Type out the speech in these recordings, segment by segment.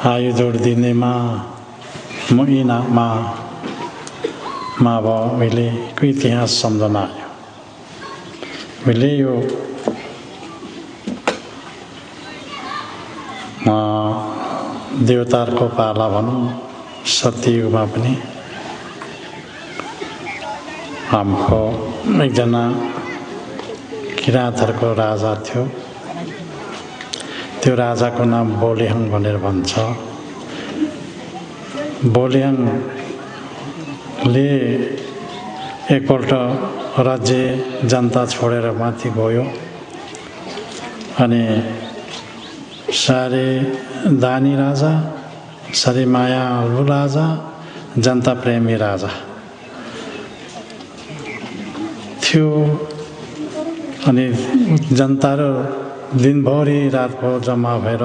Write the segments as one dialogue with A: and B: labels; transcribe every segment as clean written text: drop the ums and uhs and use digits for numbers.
A: आयु जोडिदिनेमा महिनामा उहिलेको इतिहास सम्झना आयो। उहिले यो देवताहरूको पाला भनौँ, सत्ययुगमा पनि हाम्रो एकजना किराँतहरूको राजा थियो। त्यो राजाको नाम बोलेहाङ भनेर भन्छ। बोलेहाङले एकपल्ट राज्य जनता छोडेर माथि गयो अनि साह्रै दानी राजा, साह्रै मायालु राजा, जनता प्रेमी राजा थियो। अनि जनताहरू दिनभरि रातभर जम्मा भएर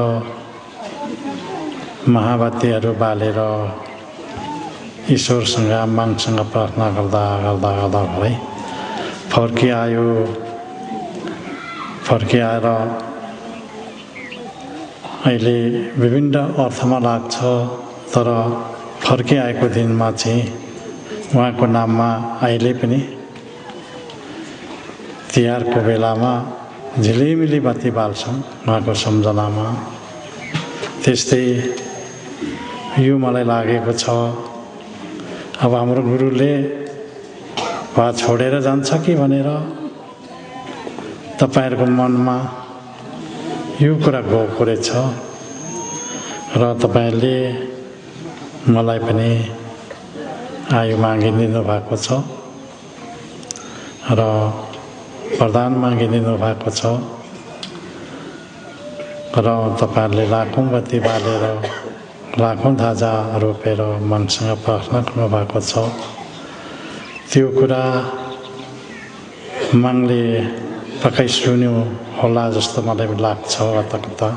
A: महाबत्तीहरू बालेर ईश्वरसँग मागसँग प्रार्थना गर्दा भरै फर्किआएर अहिले विभिन्न अर्थमा लाग्छ, तर फर्किआएको दिनमा चाहिँ उहाँको नाममा अहिले पनि तिहारको बेलामा झिलिमिली बत्ती बाल्छौँ उहाँको सम्झनामा। त्यस्तै यो मलाई लागेको छ, अब हाम्रो गुरुले उहाँ छोडेर जान्छ कि भनेर तपाईँहरूको मनमा यो कुरा गएको रहेछ र तपाईँले मलाई पनि आयु मागिदिनु भएको छ र वरदान मागिदिनु भएको छ र तपाईँहरूले लाखौँ बत्ती बालेर लाखौँ ध्वजा रोपेर मनसँग प्रार्थना गर्नुभएको छ। त्यो कुरा मागले पक्कै सुन्यो होला जस्तो मलाई लाग्छ। कता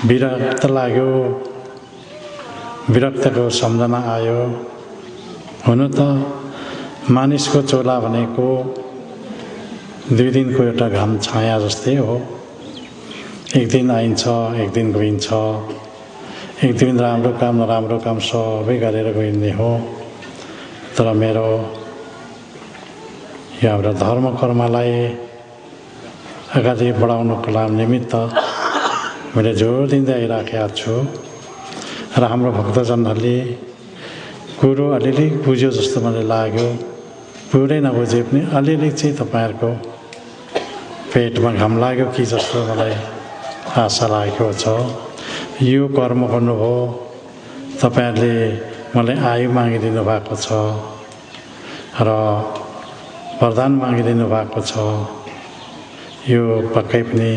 A: विरक्त लाग्यो, विरक्तको सम्झना आयो। हुन त मानिसको चोला भनेको 2 दिनको एउटा घाम छाया जस्तै हो। एक दिन आइन्छ, एक दिन गइन्छ। एक दिन राम्रो काम नराम्रो काम सबै गरेर गइने हो। तर मेरो यो हाम्रो धर्म कर्मलाई अगाडि बढाउनको निमित्त मैले जोड दिँदै आइराखेको छु र हाम्रो भक्तजनहरूले कुरो अलिअलि बुझ्यो जस्तो मलाई लाग्यो। पुरै नबुझे पनि अलिअलि चाहिँ तपाईँहरूको पेटमा घाम लाग्यो कि जस्तो मलाई आशा लागेको छ। यो कर्म गर्नुभयो, तपाईँहरूले मलाई आयु मागिदिनु भएको छ र वरदान मागिदिनु भएको छ। यो पक्कै पनि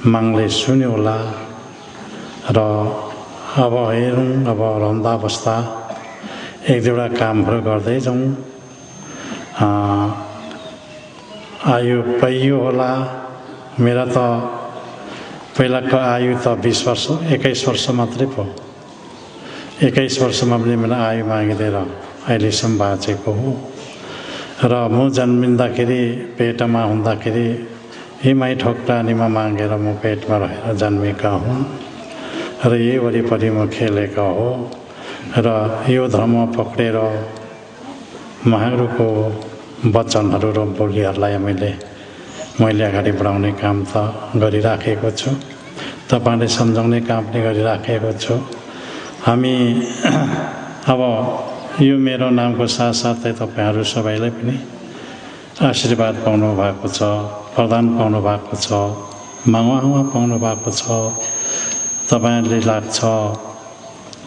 A: मागले सुन्यो होला र अब हेरौँ, अब रहँदा बस्दा 1-2वटा कामहरू गर्दै जाउँ। आयु पाइयो होला। मेरा त पहिलाको आयु त 20 वर्ष 21 वर्ष मात्रै पो। 21 वर्षमा पनि मैले आयु मागिदिएर अहिलेसम्म बाँचेको हो र म जन्मिँदाखेरि पेटमा हुँदाखेरि हिमाई ठोक्रानीमा मागेर म पेटमा रहेर जन्मेका हुँ र यही वरिपरि म खेलेका हो र यो धर्म पक्रेर महागुरुको वचनहरू र बोलीहरूलाई मैले अगाडि बढाउने काम त गरिराखेको छु। तपाईँले सम्झाउने काम पनि गरिराखेको छु। हामी अब यो मेरो नामको साथसाथै तपाईँहरू सबैलाई पनि आशीर्वाद पाउनु भएको छ, वरदान पाउनु भएको छ, मागुवा पाउनु भएको छ। तपाईँहरूले लाग्छ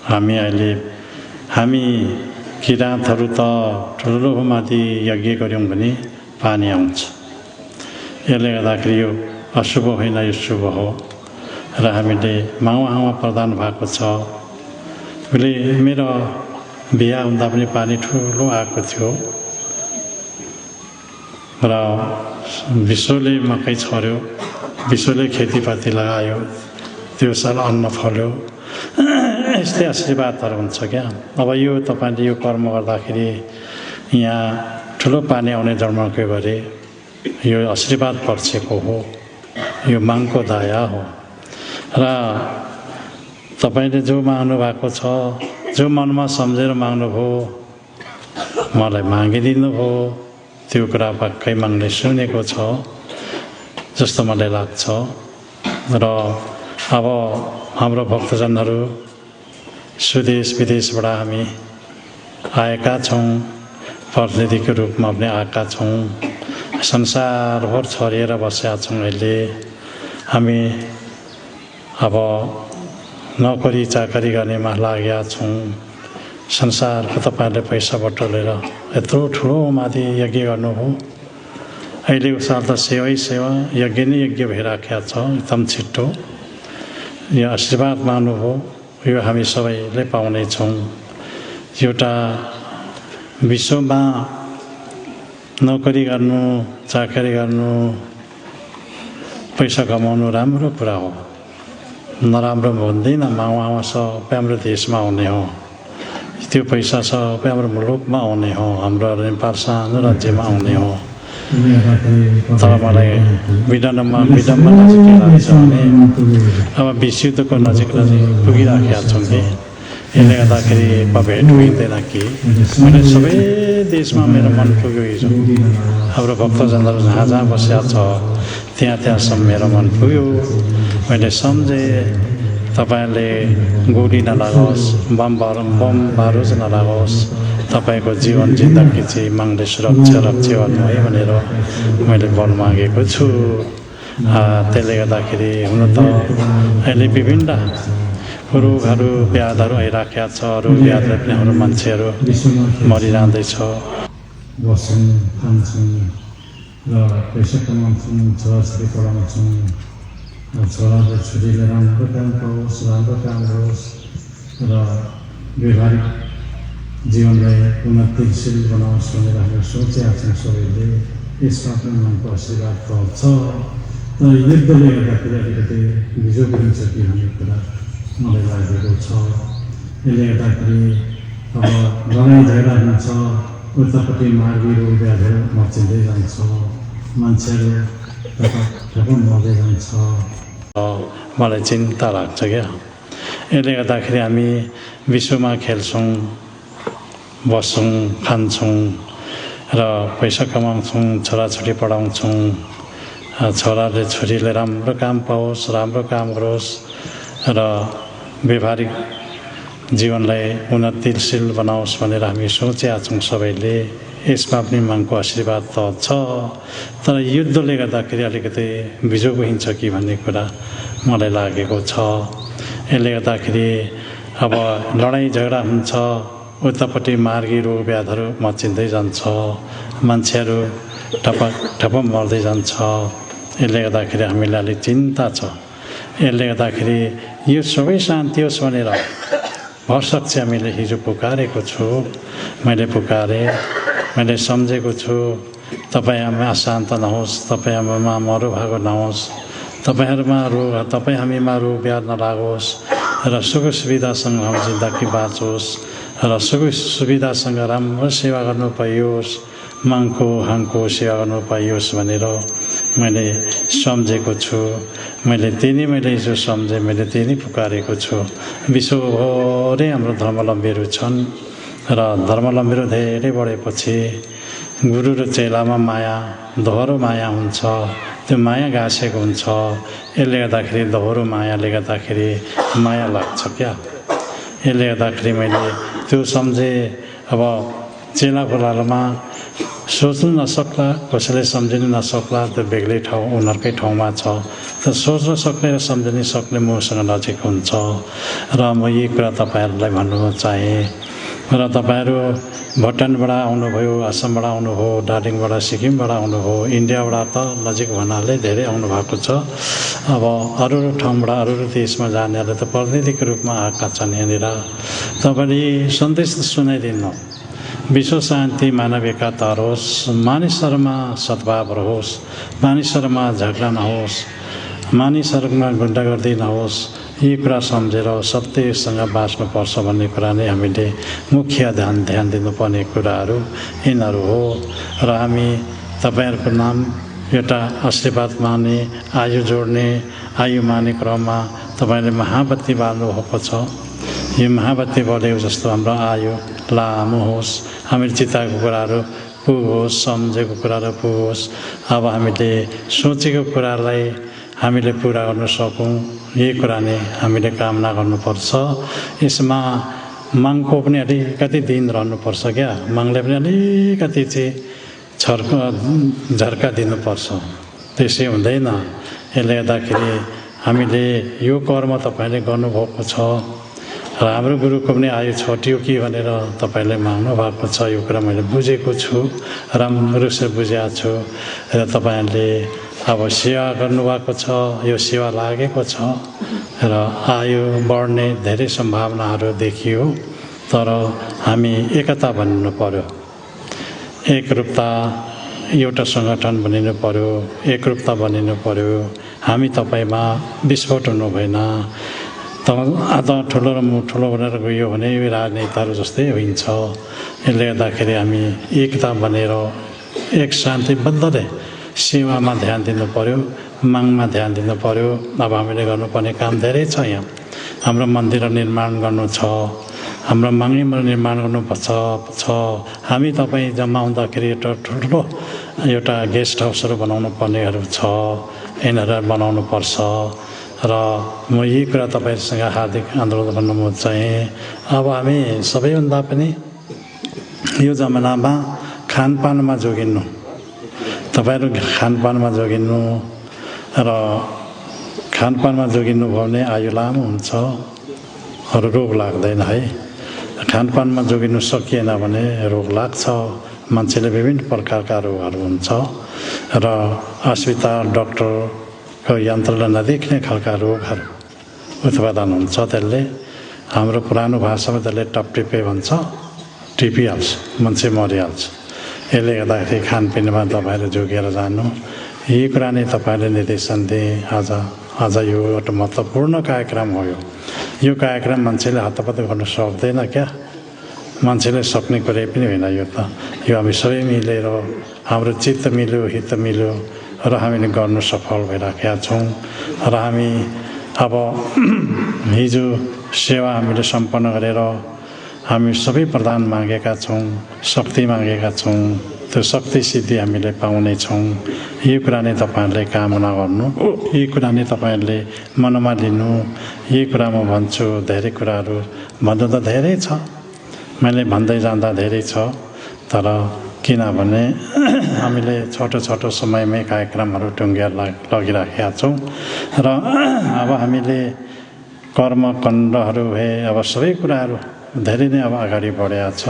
A: हामी किराँतहरू त ठुलो माथि यज्ञ गऱ्यौँ भने पानी आउँछ। यसले गर्दाखेरि यो अशुभ होइन, यो शुभ हो र हामीले मागुवा प्रदान भएको छ। मेरो बिहा हुँदा पनि पानी ठुलो आएको थियो र विश्वले मकै छर्यो, विश्वले खेतीपाती लगायो, त्यो साल अन्न फल्यो। यस्तै आशीर्वादहरू हुन्छ क्या। अब यो तपाईँले यो कर्म गर्दाखेरि यहाँ ठुलो पानी आउने जन्मको गरे यो आशीर्वाद पर्सेको हो, यो मागको दया हो र तपाईले जो माग्नु भएको छ, जो मनमा सम्झेर माग्नुभयो, मलाई मागिदिनु भयो, त्यो कुरा पक्कै माग्ने सुनेको छ जस्तो मलाई लाग्छ। र अब हाम्रो भक्तजनहरू स्वदेश विदेशबाट हामी आएका छौँ, प्रतिनिधिको रूपमा पनि आएका छौँ, संसारभर छरिएर बसेका छौँ। अहिले हामी अब नोकरी चाकरी गर्नेमा लागेका छौँ। संसारको तपाईँहरूले पैसा बटुलेर यत्रो ठुलो माथि यज्ञ गर्नुभयो। अहिले साल त सेवै सेवा, यज्ञ नै यज्ञ भइराखेको छ। एकदम छिट्टो यो आशीर्वाद माग्नुभयो, यो हामी सबैले पाउनेछौँ। एउटा विश्वमा नोकरी गर्नु, चाकरी गर्नु, पैसा कमाउनु राम्रो कुरा हो, नराम्रो भन्दैन। उहाँ सबै हाम्रो देशमा आउने हो, त्यो पैसा सबै हाम्रो मुलुकमा आउने हो, हाम्रो नेपाल सानो राज्यमा आउने हो। तर मलाई विडम्बना नजिक लाग्छ भने अब विश्वयुद्धको नजिक पुगिराखेका छौँ कि यसले गर्दाखेरि भेट हुँदैन कि मैले सबै देशमा मेरो मन पुग्यो। हिजो हाम्रो भक्तजनहरू जहाँ जहाँ बसेका छ त्यहाँसम्म मेरो मन पुग्यो। मैले सम्झेँ तपाईँले गोली नलागोस्, बम बारुद नलागोस्, तपाईँको जीवन जिन्दगी चाहिँ माग्ने सुरक्षा रक्षा गर्नु है भनेर मैले बल मागेको छु। त्यसले गर्दाखेरि हुन त अहिले विभिन्न रोगहरू व्याधहरू आइराखेका छ, रोग व्याधले पनि हाम्रो मान्छेहरू मरिरहँदैछ।
B: बस्छौँ, खान्छौँ र पैसा कमाउँछौँ, छोराछोरी पढाउँछौँ। छोराले छोरीले राम्रो काम पाओस्, राम्रो काम गरोस् र व्यवहारिक जीवनलाई उन्नतिशील बनाओस् भनेर हामी सोचेका छौँ सबैले। यसमा पनि मनको आशीर्वाद त छ। तर युद्धले गर्दाखेरि अलिकति बिजोग हुन्छ कि भन्ने कुरा मलाई लागेको छ। यसले गर्दाखेरि अब लडाइँ झगडा हुन्छ, उतापट्टि मारपिट व्याधहरू मचिँदै जान्छ, मान्छेहरू ठप मर्दै जान्छ।
A: मलाई चिन्ता लाग्छ क्या। यसले गर्दाखेरि हामी विश्वमा खेल्छौँ, बस्छौँ, खान्छौँ र पैसा कमाउँछौँ, छोराछोरी पढाउँछौँ। छोराले छोरीले राम्रो काम पाओस्, राम्रो काम गरोस् र व्यवहारिक जीवनलाई उन्नतिशील बनाओस् भनेर हामी सोचेका छौँ सबैले। यसमा पनि मागको आशीर्वाद त छ। तर युद्धले गर्दाखेरि अलिकति बिजोग हुन्छ कि भन्ने कुरा मलाई लागेको छ। यसले गर्दाखेरि अब लडाइँ झगडा हुन्छ, उतापट्टि मार्गी रोग व्याधहरू मचिँदै जान्छ, मान्छेहरू ठप मर्दै जान्छ। यसले गर्दाखेरि हामीलाई अलिक चिन्ता छ। यसले गर्दाखेरि यो सबै शान्ति होस् भनेर भरसक चाहिँ हामीले हिजो पुकारेको छु। मैले पुकारेँ, मैले सम्झेको छु। तपाईँ हामीमा अशान्त नहोस्, तपाईँ हामीमा मरुभागो नहोस्, तपाईँ हामीमा रोग व्याध नलागोस् र सुख सुविधासँग हाम्रो जिन्दगी बाँचोस् र सुख सुविधासँग राम्रो सेवा गर्नु पाइयोस्, मागको हाङको सेवा गर्नु पाइयोस् भनेर मैले सम्झेको छु। मैले हिजो सम्झेँ, मैले त्यही नै पुकारेको छु। विश्वभरि हाम्रो धर्मावलम्बीहरू छन् र धर्मावलम्बीहरू धेरै बढेपछि गुरु र चेलामा माया, दोहोरो माया हुन्छ। त्यो माया गाँसेको हुन्छ। यसले गर्दाखेरि दोहोरो मायाले गर्दाखेरि माया लाग्छ क्या। यसले गर्दाखेरि मैले त्यो सम्झेँ। अब चेलाको लालमा सोच्नु नसक्ला, कसैले सम्झिनु नसक्ला, त्यो बेग्लै ठाउँ उनीहरूकै ठाउँमा छ। त सोच्न सक्ने र सम्झिन सक्ने मसँग नजिक हुन्छ। र म यही कुरा तपाईँहरूलाई भन्नु चाहेँ। र तपाईँहरू भुटानबाट आउनुभयो, आसामबाट आउनुभयो, दार्जिलिङबाट, सिक्किमबाट आउनुभयो, इन्डियाबाट त नजिक भन्नाले धेरै आउनुभएको छ। अब अरू ठाउँबाट अरू देशमा जानेहरूले त प्रतिनिधिको रूपमा आएका छन्। यहाँनिर तपाईँले सन्देश सुनाइदिनु, विश्व शान्ति मानव एकता होस्, मानिसहरूमा सद्भाव रहोस्, मानिसहरूमा झगडा नहोस्, मानिसहरूमा गुन्डागर्दी नहोस्। यी कुरा सम्झेर सत्यसँग बाँच्नुपर्छ भन्ने कुरा नै हामीले मुख्य ध्यान दिनुपर्ने कुराहरू यिनीहरू हो। र हामी तपाईँहरूको नाम एउटा आशीर्वाद माने, आयु जोड्ने, आयु माने क्रममा तपाईँले महाबत्ती बाल्नु भएको छ। यो महाबत्ती बलेको जस्तो हाम्रो आयु लामो होस्, हामीले चिताएको कुराहरू पुगोस्, सम्झेको कुराहरू पुगोस्। अब हामीले सोचेको कुरालाई हामीले पुरा गर्न सकौँ, यही कुरा नै हामीले कामना गर्नुपर्छ। यसमा मागको पनि अलिकति दिन रहनुपर्छ क्या, मागले पनि अलिकति चाहिँ झर्का दिनुपर्छ, त्यसै हुँदैन। यसले गर्दाखेरि हामीले यो कर्म तपाईँले गर्नुभएको छ र हाम्रो गुरुको पनि आयु छोटियो कि भनेर तपाईँले माग्नु भएको छ। यो कुरा मैले बुझेको छु, राम्रोसँग बुझेको छु र तपाईँहरूले अब सेवा गर्नुभएको छ, यो सेवा लागेको छ र आयु बढ्ने धेरै सम्भावनाहरू देखियो। तर हामी एकता बनिनु पर्यो, एकरूपता, एउटा सङ्गठन बनिनु पर्यो, एकरूपता बनिनु पर्यो। हामी तपाईँमा विस्फोट हुनु भएन। आधा ठुलो र ठुलो भनेर गयो भने राजनेताहरू जस्तै हुन्छ। यसले गर्दाखेरि हामी एकता बनेर एक शान्तिबद्धले सेवामा ध्यान दिनु पर्यो, मागमा ध्यान दिनु पर्यो। अब हामीले गर्नुपर्ने काम धेरै छ। यहाँ हाम्रो मन्दिर निर्माण गर्नु छ, हाम्रो माग्ने निर्माण गर्नुपर्छ छ। हामी तपाईँ जम्मा हुँदाखेरि ठुलो एउटा गेस्ट हाउसहरू बनाउनु पर्नेहरू छ, यिनीहरू बनाउनु पर्छ। र म यही कुरा तपाईँहरूसँग हार्दिक अनुरोध गर्नु चाहिँ अब हामी सबैभन्दा पनि यो जमानामा खानपानमा जोगिनु, तपाईँहरू खानपानमा जोगिनु र खानपानमा जोगिनु भयो भने आयु लामो हुन्छ, अरू रोग लाग्दैन है। खानपानमा जोगिनु सकिएन भने रोग लाग्छ, मान्छेले विभिन्न प्रकारका रोगहरू हुन्छ र अस्पताल डाक्टरको यन्त्रले नदेख्ने खालका रोगहरू उत्पादन हुन्छ। त्यसले हाम्रो पुरानो भाषामा त्यसले टपटिपे भन्छ, टिपिहाल्छ, मान्छे मरिहाल्छ। यसले गर्दाखेरि खानपिनमा तपाईँहरू जोगिएर जानु, यही कुरा नै तपाईँले निर्देशन दिए। आज यो एउटा महत्त्वपूर्ण कार्यक्रम हो। यो कार्यक्रम मान्छेले हातपात गर्न सक्दैन क्या, मान्छेले सक्ने कुरै पनि होइन। यो हामी सबै मिलेर हाम्रो चित्त मिल्यो, हित मिल्यो र हामीले गर्नु सफल भइराखेका छौँ। र हामी अब हिजो सेवा हामीले सम्पन्न गरेर हामी सबै प्रदान मागेका छौँ, शक्ति मागेका छौँ। त्यो शक्ति सिद्धि हामीले पाउनेछौँ। यही कुरा नै तपाईँहरूले कामना गर्नु, यही कुरा नै तपाईँहरूले मनमा लिनु। यही कुरा म भन्छु। धेरै कुराहरू भन्नु त धेरै छ, मैले भन्दै जाँदा धेरै छ। तर किनभने हामीले छोटो छोटो समयमै कार्यक्रमहरू टुङ्गेर लगिराखेका छौँ र अब हामीले कर्मकाण्डहरू भए, अब सबै कुराहरू धेरै नै अब अगाडि बढेको छ।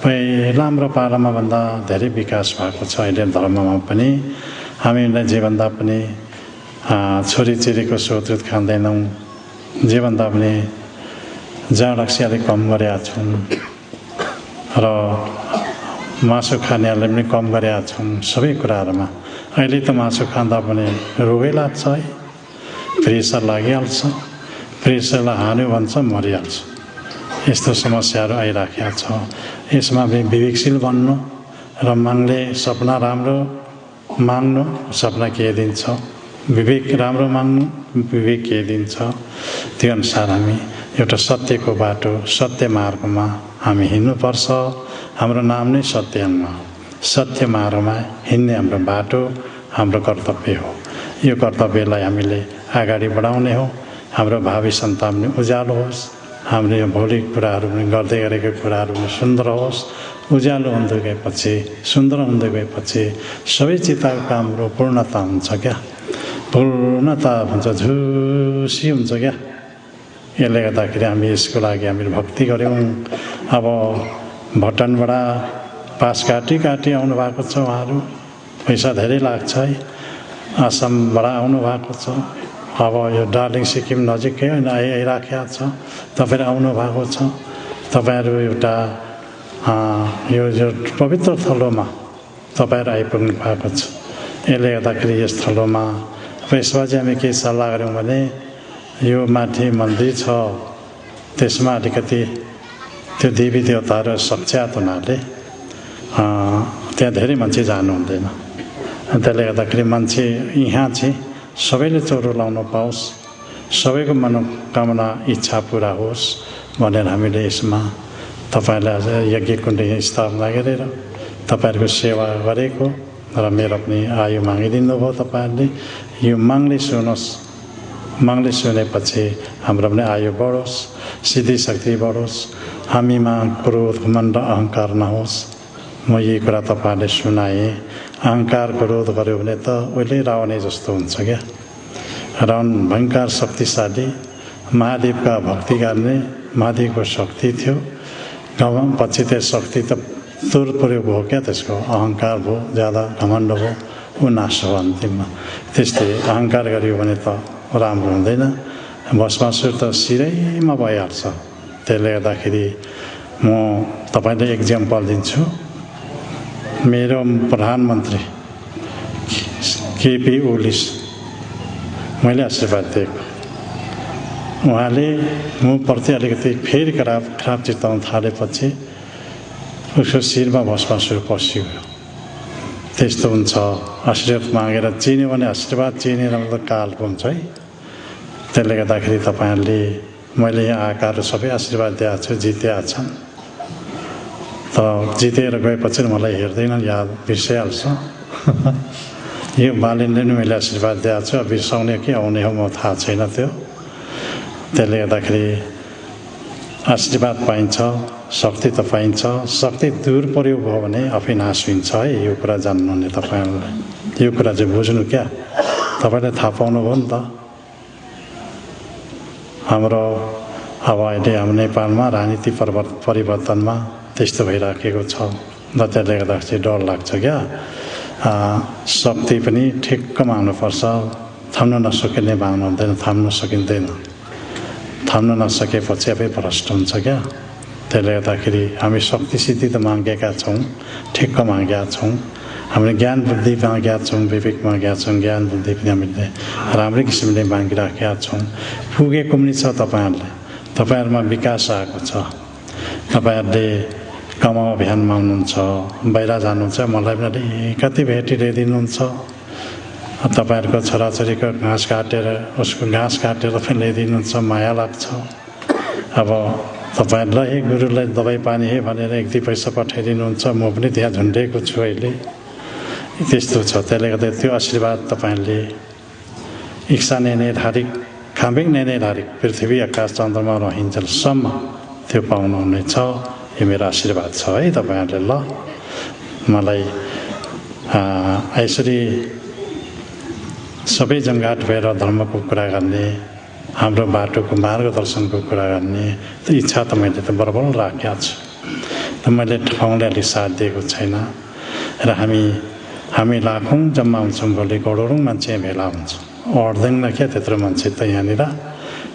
A: पहिला हाम्रो पालामा भन्दा धेरै विकास भएको छ अहिले धर्ममा पनि। हामीलाई जेभन्दा पनि छोरीचेलीको सोतरुत खाँदैनौँ, जेभन्दा पनि जाँड रक्सी अलिक कम गरेका छौँ र मासु खानेहरूले पनि कम गरेका छौँ सबै कुराहरूमा। अहिले त मासु खाँदा पनि रोगै लाग्छ है, प्रेसर लागिहाल्छ, प्रेसरलाई हान्यो भन्छ मरिहाल्छ। यस्तो समस्याहरू आइराखेका छ। यसमा विवेकशील बन्नु र माग्ने सपना राम्रो माग्नु, सपना के दिन्छ, विवेक राम्रो माग्नु, विवेक के दिन्छ। त्यो अनुसार हामी एउटा सत्यको बाटो, सत्य मार्गमा हामी हिँड्नुपर्छ। हाम्रो नाम नै सत्यमा, सत्य मार्गमा हिँड्ने हाम्रो बाटो हाम्रो कर्तव्य हो। यो कर्तव्यलाई हामीले अगाडि बढाउने हो। हाम्रो भावी सन्तान पनि उज्यालो होस्, हाम्रो यो भौतिक कुराहरू पनि गर्दै गरेको कुराहरू पनि सुन्दर होस्। उज्यालो हुँदै गएपछि, सुन्दर हुँदै गएपछि सबै चिताको हाम्रो पूर्णता हुन्छ क्या, पूर्णता हुन्छ, झुसी हुन्छ क्या। यसले गर्दाखेरि हामी यसको लागि हामीले भक्ति गऱ्यौँ। अब भुटानबाट पास काटी आउनु भएको छ उहाँहरू, पैसा धेरै लाग्छ है। आसामबाट आउनु भएको छ। अब यो दार्जिलिङ सिक्किम नजिकै आइराखेको छ। तपाईँहरू आउनु भएको छ। तपाईँहरू एउटा यो पवित्र थलोमा तपाईँहरू आइपुग्नु भएको छ। यसले गर्दाखेरि यस थलोमा यसपछि हामी के सल्लाह गऱ्यौँ भने यो माथि मन्दिर छ, त्यसमा अलिकति त्यो देवी देवताहरू सक्षात हुनाले त्यहाँ धेरै मान्छे जानु हुँदैन। त्यसले गर्दाखेरि मान्छे यहाँ चाहिँ सबैले चोरो लाउनु पाओस्, सबैको मनोकामना इच्छा पुरा होस् भनेर हामीले यसमा तपाईहरुलाई आज यज्ञ कुण्ड स्थापना गरेर तपाईहरुको सेवा गरेको र मेरो पनि आयु मागिदिनु भयो तपाईहरुले। यो माग्दै सुनोस्, माग्दै सुनेपछि हाम्रो पनि आयु बढोस्, सिद्धि शक्ति बढोस्, हामीमा क्रोध घमण्ड अहंकार नहोस्। म यही कुरा तपाईहरुले सुनाए। अहंकार क्रोध गर्यो भने त उहिले रावण जस्तो हुन्छ क्या। रावण भयंकर शक्तिशाली, महादेवका भक्ति गर्ने, महादेवको शक्ति थियो। पछि त्यो शक्ति त दुरुपयोग भयो क्या, त्यसको अहंकार भयो, ज्यादा घमण्ड भयो, ऊ नाश हो अन्तिममा। त्यस्तै अहंकार गर्यो भने त राम्रो हुँदैन। भस्मासुर त शिरैमा भइहाल्छ। त्यसले गर्दाखेरि म तपाईलाई एक्जाम्पल दिन्छु। मेरो प्रधानमन्त्री केपी ओली मैले आशीर्वाद दिएको। उहाँले म प्रति अलिकति फेरि खराब चिताउन थालेपछि उसको शिरमा भस्मासुर पसिगयो। त्यस्तो हुन्छ। आशीर्वाद मागेर चिन्यो भने आशीर्वाद चिनेर त काल हुन्छ है। त्यसले गर्दाखेरि तपाईहरुले मैले यहाँ आएकाहरू सबै आशीर्वाद दिएको छु, जितेका छन्। त जितेर गएपछि मलाई हेर्दैन, याद बिर्सिहाल्छ। यो बालिनले नि मैले आशीर्वाद दिएको छु, बिर्साउने कि आउने हो म थाहा छैन त्यो। त्यसले गर्दाखेरि आशीर्वाद पाइन्छ, शक्ति त पाइन्छ। शक्ति दुरुपयोग भयो भने आफै नाश हुन्छ है। यो कुरा जान्नु नि तपाईहरुले। यो कुरा चाहिँ बुझ्नु क्या। तपाईले थाहा पाउनुभयो नि त। हाम्रो अब अहिले हाम्रो नेपालमा राजनीति परिवर्तनमा त्यस्तो भइराखेको छ। र त्यसले गर्दाखेरि डर लाग्छ क्या। शक्ति पनि ठिक्क माग्नुपर्छ। थाम्न नसकिने माग्नु हुँदैन, थाम्न सकिँदैन। थाम्न नसकेपछि आफै भ्रष्ट हुन्छ क्या। त्यसले गर्दाखेरि हामी शक्ति सिद्धि त मागेका छौँ, ठिक्क मागेका छौँ। हामीले ज्ञान बुद्धि मागेका छौँ, विवेक मागेका छौँ। ज्ञान बुद्धि पनि हामीले राम्रै किसिमले मागिराखेका छौँ। पुगेको पनि छ तपाईहरुले। तपाईहरुमा विकास आएको छ। तपाईहरुले कमाउ अभियानमा हुनुहुन्छ, बाहिर जानुहुन्छ, मलाई पनि अलिकति भेटी ल्याइदिनुहुन्छ। तपाईहरुको छोराछोरीको घाँस काटेर उसको घाँस काटेर पनि ल्याइदिनुहुन्छ, माया लाग्छ। अब तपाईहरुलाई हे गुरुलाई दबाई पानी हे भनेर एक दुई पैसा पठाइदिनुहुन्छ, म पनि त्यहाँ झुन्डेको छु अहिले। त्यस्तो छ। त्यसले गर्दा त्यो आशीर्वाद तपाईहरुले इच्छा नैनेधारिक खाम्बिङ नैनेधारिक पृथ्वी आकाश चन्द्रमा रहन्जेलसम्म त्यो पाउनुहुनेछ। यो मेरो आशीर्वाद छ है तपाईहरुले। ल मलाई यसरी सबै जङ्गाट भएर धर्मको कुरा गर्ने, हाम्रो बाटोको मार्गदर्शनको कुरा गर्ने त इच्छा त मैले त बराबर राखेको छु। त मैले ठाउँले अलिक साथ दिएको छैन। र हामी लाखौँ जम्मा हुन्छौँ, भोलि करोडौँ मान्छे भेला हुन्छ। अड्दैन क्या त्यत्रो मान्छे त यहाँनिर।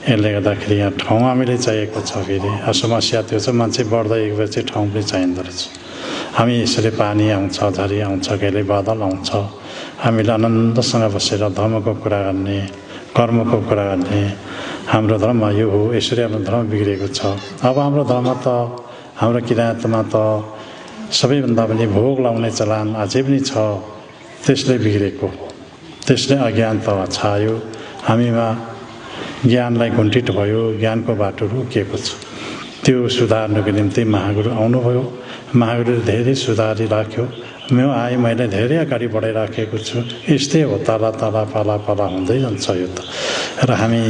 A: यसले गर्दाखेरि यहाँ ठाउँ हामीले चाहिएको छ। फेरि समस्या त्यो छ, मान्छे बढ्दै गएपछि ठाउँ पनि चाहिँदो रहेछ। हामी यसरी पानी आउँछ, झरी आउँछ, कहिले बादल आउँछ, हामीले आनन्दसँग बसेर धर्मको कुरा गर्ने, कर्मको कुरा गर्ने। हाम्रो धर्म यो हो। यसरी हाम्रो धर्म बिग्रेको छ। अब हाम्रो धर्म त हाम्रो किराँतमा त सबैभन्दा पनि भोग लाउने चलन अझै पनि छ। त्यसले बिग्रेको, त्यसले अज्ञानता छायो। हामीमा ज्ञानलाई घुण्टित भयो, ज्ञानको बाटो रोकिएको छ। त्यो सुधार्नको निम्ति महागुरु आउनुभयो। महागुरुले धेरै सुधारिराख्यो। म आएँ, मैले धेरै अगाडि बढाइराखेको छु। यस्तै हो, तला तला पाला पाला हुँदै जान्छ यो त। र हामी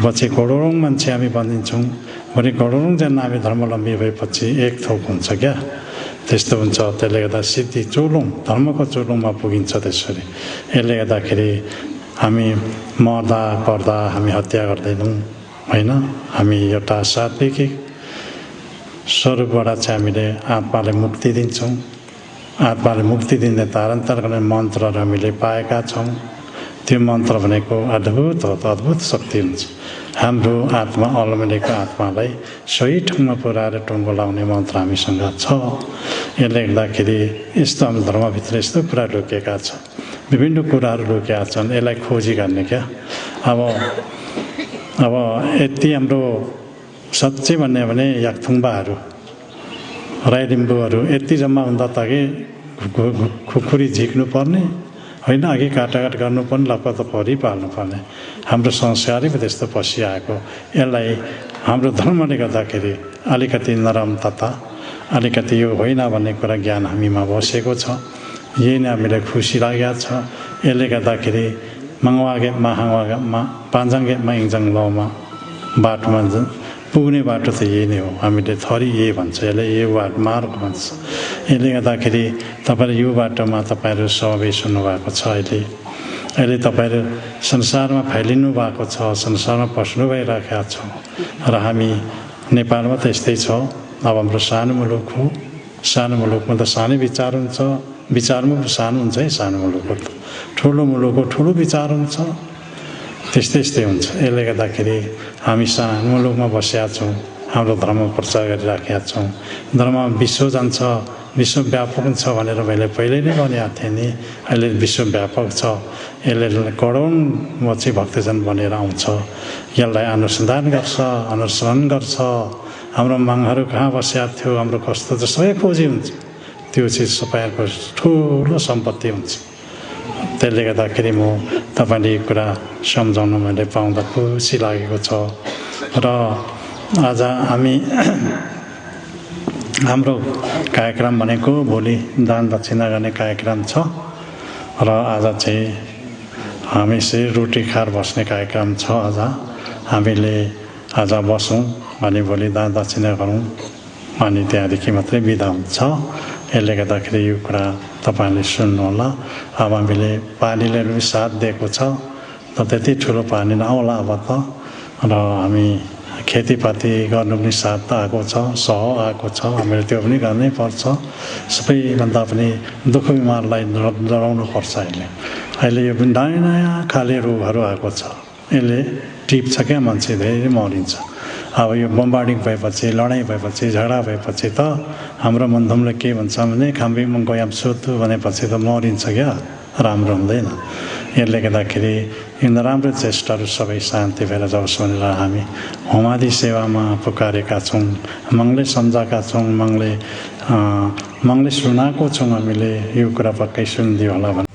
A: पछि करोडौँ मान्छे हामी बनिन्छौँ। भोलि करोडौँजना हामी धर्मावलम्बी भएपछि एक थोक हुन्छ क्या। त्यस्तो हुन्छ। त्यसले गर्दा सिद्धि चोलौँ, धर्मको चोलौँमा पुगिन्छ त्यसरी। यसले गर्दाखेरि हामी मर्दा पर्दा हामी हत्या गर्दैनौँ होइन। हामी एउटा सात्विक स्वरूपबाट चाहिँ हामीले आत्मालाई मुक्ति दिन्छौँ। आत्माले मुक्ति दिने तारन्तर गर्ने मन्त्रहरू हामीले पाएका छौँ। त्यो मन्त्र भनेको अद्भुत हो, अद्भुत शक्ति हुन्छ। हाम्रो आत्मा अलमलेको आत्मालाई सही ठाउँमा पुऱ्याएर टुङ्गो लाउने मन्त्र हामीसँग छ। यसले गर्दाखेरि यस्तो हाम्रो धर्मभित्र यस्तो कुरा लुकेका छन्, विभिन्न कुराहरू लुकेका छन्। यसलाई खोजी गर्ने क्या। अब यति हाम्रो साँच्चै भन्ने भने याकथुङ्बाहरू, राई लिम्बूहरू यति जम्मा हुँदा त कि खुकुरी झिक्नु पर्ने, होइन अघि काटाकाट गर्नु पनि लप्पा त परिपाल्नुपर्ने हाम्रो संस्कारै पो त्यस्तो पसिआएको यसलाई हाम्रो धर्मले गर्दाखेरि अलिकति नरमता अलिकति यो होइन भन्ने कुरा ज्ञान हामीमा बसेको छ यही नै हामीलाई खुसी लागेको छ यसले गर्दाखेरि मङवागेमा हाङवागमा पाञ्जाङगेमा इङजाङ लमा बाटोमा पुग्ने बाटो त यही नै हो हामीले थरी यही भन्छ यसलाई यो बाटो मार्ग भन्छ यसले गर्दाखेरि तपाईँले यो बाटोमा तपाईँहरू समावेश हुनुभएको छ अहिले तपाईँहरू संसारमा फैलिनु भएको छ संसारमा पस्नु भइरहेका छ र हामी नेपालमा त यस्तै छ अब हाम्रो सानो मुलुक हो सानो मुलुकमा त सानै विचार हुन्छ विचारमा सानो हुन्छ है सानो मुलुकको त ठुलो मुलुकको ठुलो विचार हुन्छ त्यस्तै हुन्छ यसले गर्दाखेरि हामी सानो मुलुकमा बसेका छौँ हाम्रो धर्म प्रचार गरिराखेका छौँ धर्म विश्व जान्छ विश्वव्यापक छ भनेर मैले पहिल्यै नै भनेको थिएँ नि अहिले विश्वव्यापक छ यसले करोड मची भक्तजन बनेर आउँछ यसलाई अनुसन्धान गर्छ अनुसरण गर्छ हाम्रो मागहरू कहाँ बसेका थियो हाम्रो कस्तो त सबै खोजी हुन्छ त्यो चिज तपाईँहरूको ठुलो सम्पत्ति हुन्छ त्यसले गर्दाखेरि म तपाईँले यो कुरा सम्झाउन मैले पाउँदा खुसी लागेको छ र आज हामी हाम्रो कार्यक्रम भनेको भोलि दान दक्षिणा गर्ने कार्यक्रम छ र आज चाहिँ हामी चाहिँ रोटी खाएर बस्ने कार्यक्रम छ आज हामीले आज बसौँ अनि भोलि दान दक्षिणा गरौँ अनि त्यहाँदेखि मात्रै बिदा हुन्छ यसले गर्दाखेरि यो कुरा तपाईँले सुन्नुहोला अब हामीले पानीले पनि साथ दिएको छ त त्यति ठुलो पानी नआउला अब त र हामी खेतीपाती गर्नु पनि साथ आएको छ सह आएको छ हामीले त्यो पनि गर्नै पर्छ सबैभन्दा पनि दुःख बिमारलाई डराउनु पर्छ अहिले यो पनि नयाँ नयाँ खाले रोगहरू आएको छ यसले टिप्छ क्या मान्छे धेरै मरिन्छ अब यो बम्बार्डिङ भएपछि लडाइँ भएपछि झगडा भएपछि त हाम्रो मनधमले के भन्छ भने खाम्बीमा गयाम सुत्तु भनेपछि त मरिन्छ क्या राम्रो हुँदैन यसले गर्दाखेरि यो नराम्रो चेष्टाहरू सबै शान्ति भएर जाओस् भनेर हामी होमादि सेवामा पुकारेका छौँ मङले सम्झाएका छौँ मङले सुनाएको छौँ हामीले यो कुरा पक्कै सुनिदियो होला भने